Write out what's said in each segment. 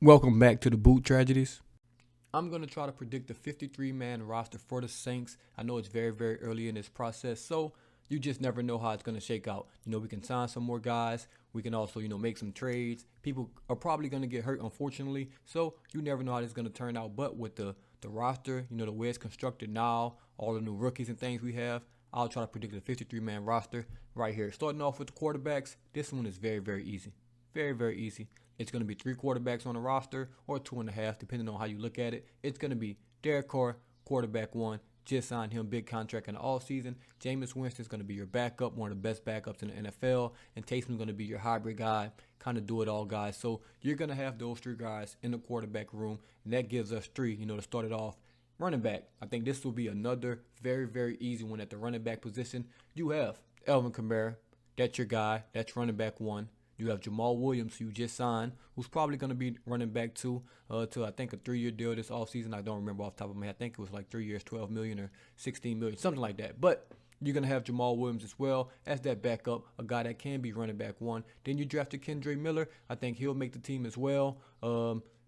Welcome back to the Boot Tragedies. I'm going to try to predict the 53-man roster for the Saints. I know it's very, very early in this process, so you just never know how it's going to shake out. We can sign some more guys. We can also, make some trades. People are probably going to get hurt, unfortunately, so you never know how it's going to turn out. But with the roster, the way it's constructed now, all the new rookies and things we have, I'll try to predict the 53-man roster right here. Starting off with the quarterbacks, this one is very, very easy. Very, very easy. It's going to be 3 quarterbacks on the roster or 2.5, depending on how you look at it. It's going to be Derek Carr, quarterback 1. Just signed him, big contract in the offseason. Jameis Winston's going to be your backup, one of the best backups in the NFL. And Taysom's going to be your hybrid guy, kind of do-it-all guy. So you're going to have those 3 guys in the quarterback room, and that gives us 3, to start it off. Running back, I think this will be another very, very easy one at the running back position. You have Alvin Kamara. That's your guy. That's running back 1. You have Jamal Williams, who you just signed, who's probably going to be running back 2 to, I think, a 3-year deal this offseason. I don't remember off the top of my head. I think it was like 3 years, $12 million or $16 million, something like that. But you're going to have Jamal Williams as well as that backup, a guy that can be running back 1. Then you drafted Kendre Miller. I think he'll make the team as well.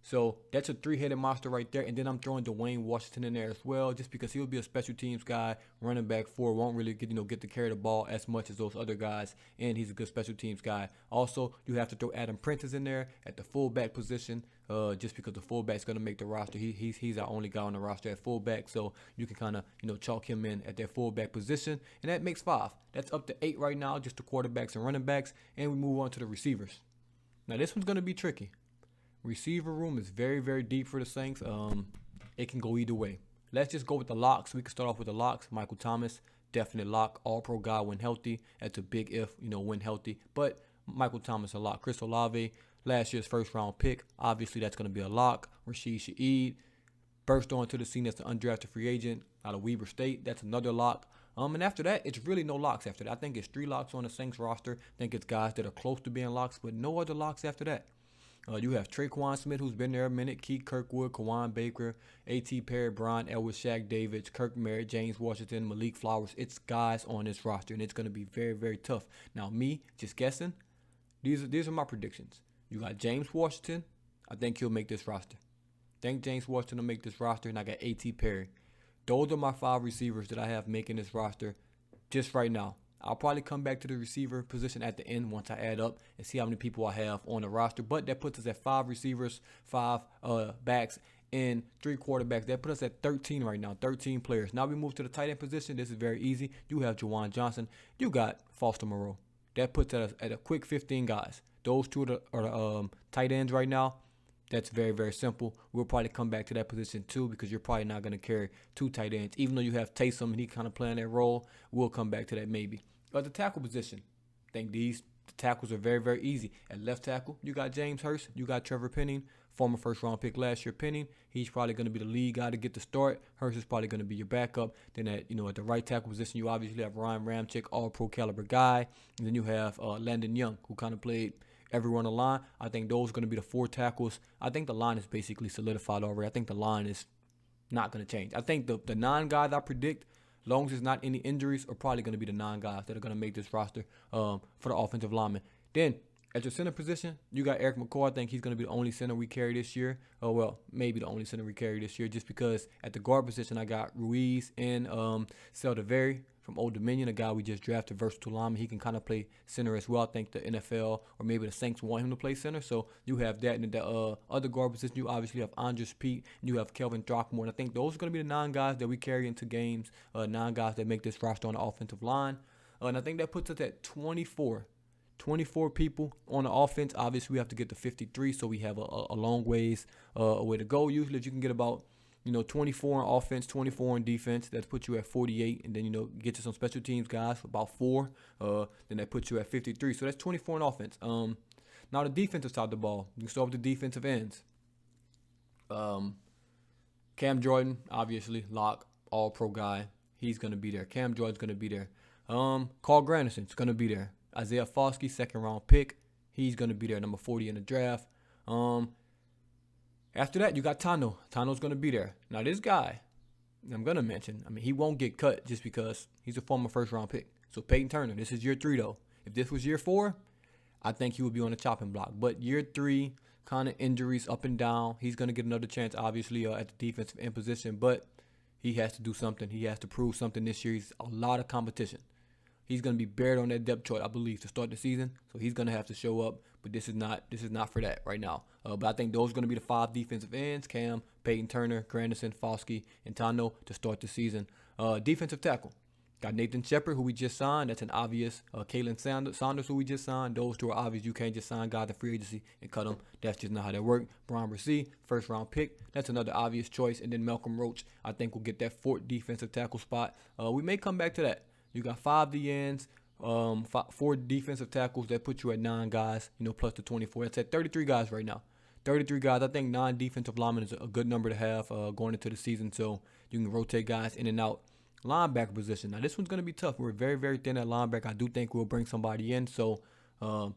So that's a 3-headed monster right there. And then I'm throwing Dwayne Washington in there as well, just because he'll be a special teams guy, running back 4, won't really get to carry the ball as much as those other guys, and he's a good special teams guy. Also, you have to throw Adam Prentice in there at the fullback position, just because the fullback's going to make the roster. He's our only guy on the roster at fullback, so you can kind of chalk him in at that fullback position, and that makes 5. That's up to 8 right now, just the quarterbacks and running backs, and we move on to the receivers. Now this one's going to be tricky. Receiver room is very, very deep for the Saints. It can go either way. Let's just go with the locks. We can start off with the locks. Michael Thomas, definite lock. All-pro guy when healthy. That's a big if, when healthy. But Michael Thomas a lock. Chris Olave, last year's first-round pick. Obviously, that's going to be a lock. Rashid Shaheed burst onto the scene as an undrafted free agent out of Weber State. That's another lock. And after that, it's really no locks after that. I think it's 3 locks on the Saints roster. I think it's guys that are close to being locks, but no other locks after that. You have Traquan Smith, who's been there a minute, Keith Kirkwood, Kawan Baker, A.T. Perry, Brian Elwood, Shaq Davids, Kirk Merritt, James Washington, Malik Flowers. It's guys on this roster, and it's going to be very, very tough. Now, me, just guessing, these are my predictions. You got James Washington. I think he'll make this roster. I think James Washington will make this roster, and I got A.T. Perry. Those are my 5 receivers that I have making this roster just right now. I'll probably come back to the receiver position at the end once I add up and see how many people I have on the roster. But that puts us at 5 receivers, 5 backs, and 3 quarterbacks. That puts us at 13 right now, 13 players. Now we move to the tight end position. This is very easy. You have Juwan Johnson. You got Foster Moreau. That puts us at a quick 15 guys. Those 2 are the tight ends right now. That's very, very simple. We'll probably come back to that position too, because you're probably not going to carry 2 tight ends. Even though you have Taysom and he kind of playing that role, we'll come back to that maybe. But the tackle position, I think the tackles are very, very easy. At left tackle, you got James Hurst. You got Trevor Penning, former first-round pick last year. Penning, he's probably going to be the lead guy to get the start. Hurst is probably going to be your backup. Then at the right tackle position, you obviously have Ryan Ramczyk, all-pro caliber guy. And then you have Landon Young, who kind of played everyone on the line. I think those are going to be the 4 tackles. I think the line is basically solidified already. I think the line is not going to change. I think the 9 guys I predict, long as there's not any injuries, are probably going to be the 9 guys that are going to make this roster for the offensive linemen. Then, at your center position, you got Eric McCoy. I think he's going to be the only center we carry this year. Maybe the only center we carry this year, just because at the guard position, I got Ruiz and Seldaveri from Old Dominion, a guy we just drafted, versatile lineman. He can kind of play center as well. I think the NFL or maybe the Saints want him to play center. So you have that. And the other guard position, you obviously have Andres Pete, and you have Kelvin Throckmorton. I think those are going to be the 9 guys that we carry into games, 9 guys that make this roster on the offensive line. And I think that puts us at 24 people on the offense. Obviously, we have to get to 53, so we have a long way to go. Usually, if you can get about 24 on offense, 24 on defense, that puts you at 48. And then, get to some special teams guys for about 4. Then that puts you at 53. So that's 24 on offense. Now the defensive side of the ball, you can start with the defensive ends. Cam Jordan, obviously, lock, all-pro guy. He's going to be there. Cam Jordan's going to be there. Carl Granderson's going to be there. Isaiah Foskey, 2nd-round pick. He's going to be there, number 40 in the draft. After that, you got Tano. Tano's going to be there. Now, this guy, I'm going to mention, he won't get cut just because he's a former first-round pick. So, Peyton Turner, this is year 3, though. If this was year 4, I think he would be on the chopping block. But year 3, kind of injuries up and down. He's going to get another chance, obviously, at the defensive end position, but he has to do something. He has to prove something this year. He's a lot of competition. He's going to be buried on that depth chart, I believe, to start the season. So he's going to have to show up. But this is not for that right now. But I think those are going to be the 5 defensive ends: Cam, Peyton Turner, Granderson, Foskey, and Tano to start the season. Defensive tackle. Got Nathan Shepard, who we just signed. That's an obvious. Kalen Saunders, who we just signed. Those two are obvious. You can't just sign guys to free agency and cut them. That's just not how that works. Brian Brissett, first-round pick. That's another obvious choice. And then Malcolm Roach, I think, will get that 4th defensive tackle spot. We may come back to that. You got 5 DNs, 4 defensive tackles. That puts you at 9 guys, plus the 24. That's at 33 guys right now. 33 guys. I think 9 defensive linemen is a good number to have going into the season, so you can rotate guys in and out. Linebacker position. Now, this one's going to be tough. We're very, very thin at linebacker. I do think we'll bring somebody in, so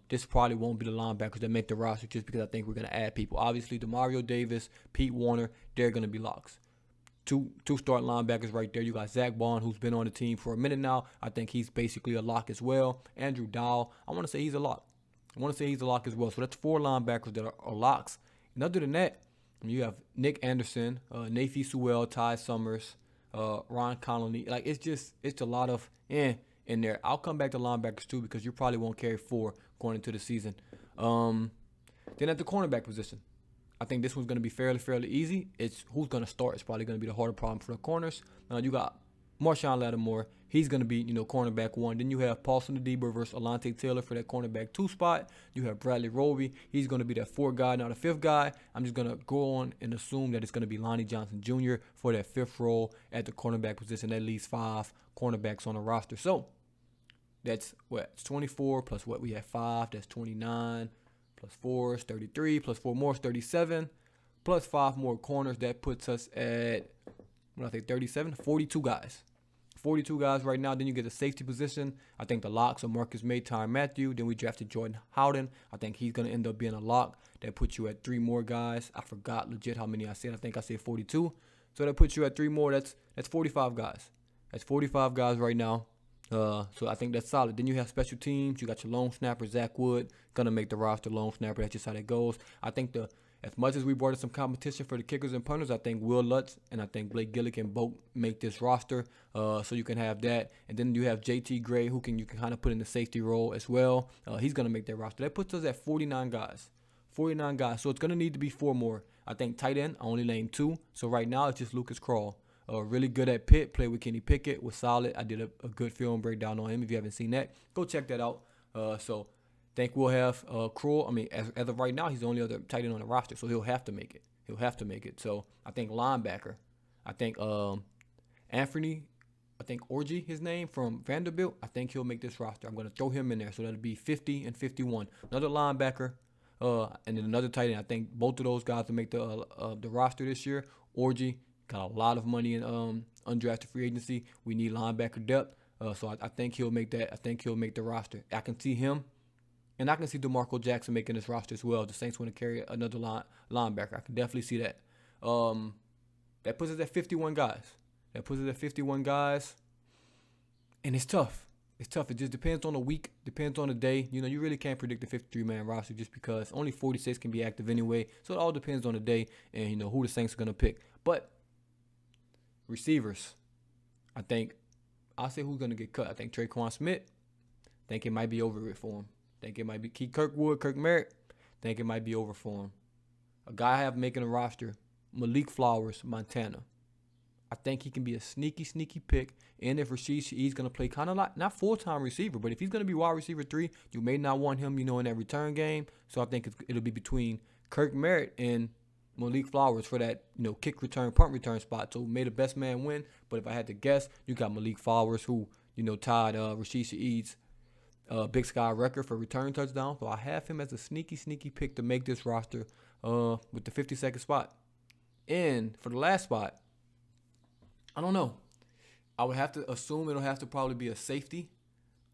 this probably won't be the linebackers that make the roster just because I think we're going to add people. Obviously, Demario Davis, Pete Warner, they're going to be locks. Two starting linebackers right there. You got Zach Bond, who's been on the team for a minute now. I think he's basically a lock as well. Andrew Dowell, I want to say he's a lock. As well. So that's 4 linebackers that are locks. And other than that, you have Nick Anderson, Nafi Sewell, Ty Summers, Ron Connolly. Like, it's a lot of in there. I'll come back to linebackers too because you probably won't carry 4 going into the season. Then at the cornerback position, I think this one's going to be fairly easy. It's who's going to start. It's probably going to be the harder problem for the corners. You got Marshawn Lattimore. He's going to be, cornerback 1. Then you have Paulson Adebo versus Alante Taylor for that cornerback 2 spot. You have Bradley Roby. He's going to be that 4th guy, not a 5th guy. I'm just going to go on and assume that it's going to be Lonnie Johnson Jr. for that 5th role at the cornerback position. That leaves 5 cornerbacks on the roster. So that's what? It's 24 plus what we have 5. That's 29. Plus 4 is 33, plus 4 more is 37, plus 5 more corners. That puts us at, 37? 42 guys. 42 guys right now. Then you get the safety position. I think the locks are Marcus May, Tyrann Mathieu. Then we drafted Jordan Howden. I think he's going to end up being a lock. That puts you at 3 more guys. I forgot legit how many I said. I think I said 42. So that puts you at 3 more. That's 45 guys. That's 45 guys right now. So I think that's solid. Then you have special teams. You got your lone snapper, Zach Wood, gonna make the roster. Lone snapper, that's just how that goes. I think as much as we brought in some competition for the kickers and punters, I think Will Lutz and I think Blake Gilligan both make this roster. So you can have that. And then you have JT Gray, who you can kind of put in the safety role as well. He's gonna make that roster. That puts us at 49 guys. 49 guys. So it's gonna need to be 4 more. I think tight end, I only named 2. So right now it's just Lucas Krull. Really good at Pitt, played with Kenny Pickett, was solid. I did a good film breakdown on him. If you haven't seen that, go check that out. So think we'll have Krull. I mean, as of right now, he's the only other tight end on the roster, so he'll have to make it. So I think linebacker. I think Anthony. I think Orji, his name, from Vanderbilt. I think he'll make this roster. I'm going to throw him in there, so that'll be 50 and 51. Another linebacker, and then another tight end. I think both of those guys will make the roster this year. Orji. Got a lot of money in undrafted free agency. We need linebacker depth. So I think he'll make that. I think he'll make the roster. I can see him, and I can see DeMarco Jackson making this roster as well. The Saints want to carry another linebacker. I can definitely see that. That puts us at 51 guys. And it's tough. It just depends on the week, depends on the day. You really can't predict the 53-man roster just because only 46 can be active anyway. So it all depends on the day and, who the Saints are going to pick. But receivers, I'll say who's going to get cut. I think Traquan Smith. Think it might be over with for him. Think it might be Keith Kirkwood, Kirk Merritt. Think it might be over for him. A guy I have making a roster, Malik Flowers, Montana. I think he can be a sneaky pick. And if Rashid Shaheed's going to play kind of like, not full-time receiver, but if he's going to be wide receiver 3, you may not want him, in that return game. So I think it'll be between Kirk Merritt and Malik Flowers for that, kick return, punt return spot. So may the best man win. But if I had to guess, you got Malik Flowers, who, tied Rashid Shaheed's Big Sky record for return touchdown. So I have him as a sneaky pick to make this roster with the 52nd spot. And for the last spot, I don't know. I would have to assume it'll have to probably be a safety,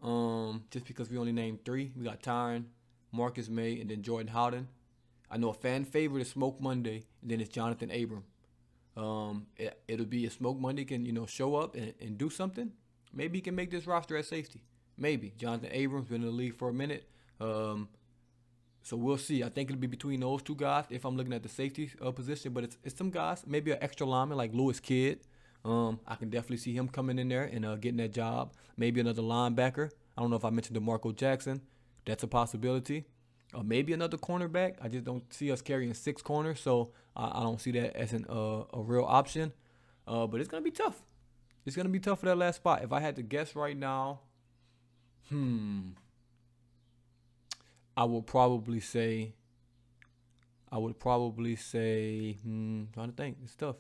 just because we only named 3. We got Tyrann, Marcus May, and then Jordan Howden. I know a fan favorite is Smoke Monday, and then it's Jonathan Abram. It'll be a Smoke Monday can, show up and do something. Maybe he can make this roster at safety. Maybe. Jonathan Abrams been in the league for a minute. So we'll see. I think it'll be between those two guys if I'm looking at the safety position. But it's some guys, maybe an extra lineman like Lewis Kidd. I can definitely see him coming in there and getting that job. Maybe another linebacker. I don't know if I mentioned DeMarco Jackson. That's a possibility. Or maybe another cornerback. I just don't see us carrying 6 corners, so I don't see that as a real option. But it's going to be tough. It's going to be tough for that last spot. If I had to guess right now, I would probably say, trying to think. It's tough.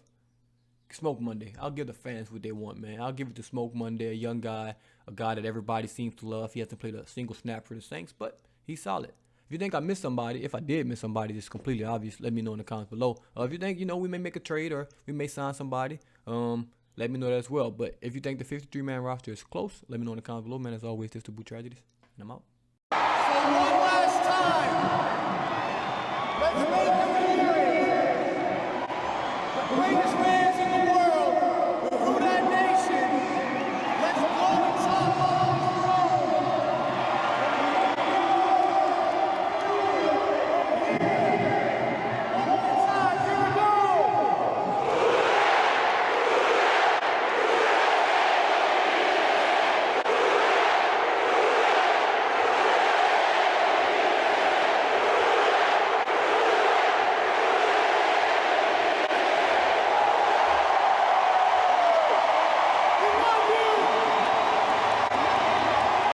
Smoke Monday. I'll give the fans what they want, man. I'll give it to Smoke Monday, a young guy, a guy that everybody seems to love. He hasn't played a single snap for the Saints, but he's solid. If you think I missed somebody, if I did miss somebody, it's completely obvious. Let me know in the comments below. If you think, we may make a trade or we may sign somebody, let me know that as well. But if you think the 53-man roster is close, let me know in the comments below, man. As always, this is the Boot Tragedies, and I'm out. So one last time, let's make them hear it. The greatest man